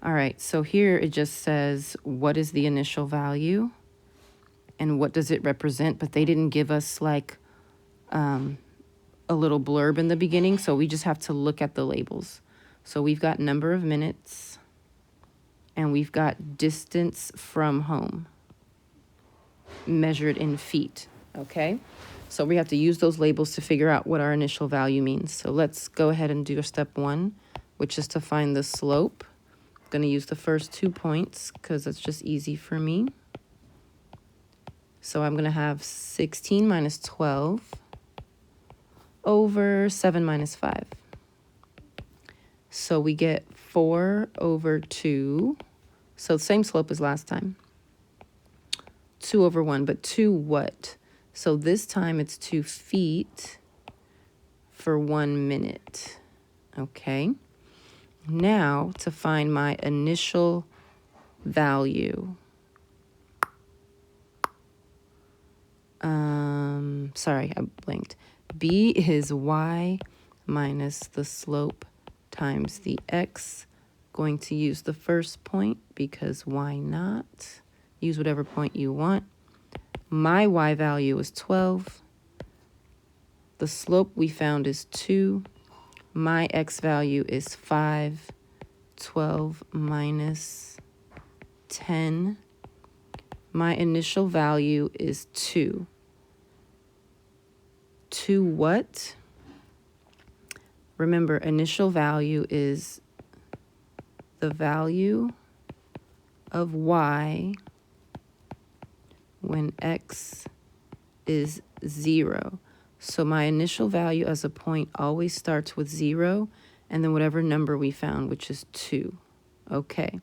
All right, so here it just says, what is the initial value and what does it represent? But they didn't give us like a little blurb in the beginning, so we just have to look at the labels. So we've got number of minutes and we've got distance from home measured in feet, okay? So we have to use those labels to figure out what our initial value means. So let's go ahead and do step 1, which is to find the slope. I'm going to use the first 2 points because that's just easy for me. So I'm going to have 16 minus 12 over 7 minus 5. So we get 4 over 2. So same slope as last time. 2 over 1, but 2 what? So this time it's 2 feet for 1 minute. Okay. Now to find my initial value. Sorry, I blinked. B is y minus the slope times the x. Going to use the first point because why not? Use whatever point you want. My y value is 12. The slope we found is 2. My x value is 5. 12 minus 10. My initial value is 2. 2 what? Remember, initial value is the value of y when x is 0. So my initial value as a point always starts with 0 and then whatever number we found, which is 2. Okay.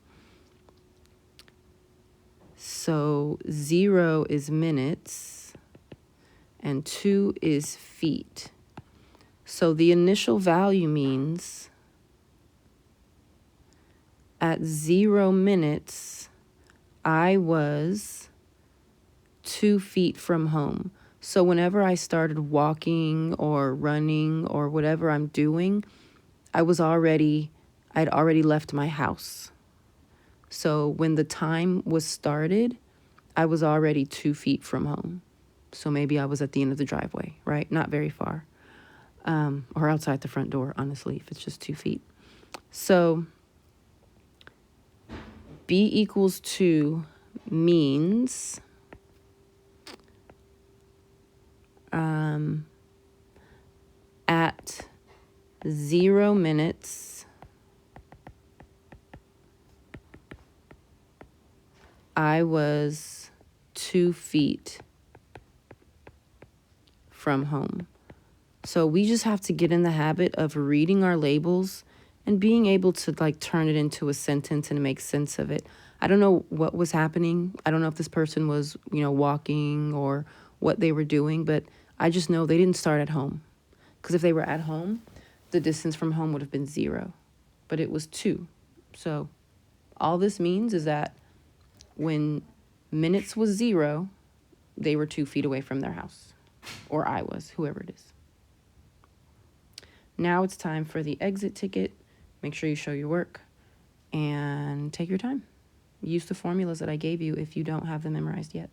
So 0 is minutes and 2 is feet. So the initial value means at 0 minutes, I was 2 feet from home. So whenever I started walking or running or whatever I'm doing, I'd already left my house. So when the time was started, I was already 2 feet from home. So maybe I was at the end of the driveway, right? Not very far. Or outside the front door, honestly, if it's just 2 feet. So B equals 2 means at 0 minutes, I was 2 feet from home. So we just have to get in the habit of reading our labels and being able to like turn it into a sentence and make sense of it. I don't know what was happening. I don't know if this person was, walking or what they were doing, but I just know they didn't start at home. Because if they were at home, the distance from home would have been 0, but it was 2. So all this means is that when minutes was 0, they were 2 feet away from their house, or I was, whoever it is. Now it's time for the exit ticket. Make sure you show your work and take your time. Use the formulas that I gave you if you don't have them memorized yet.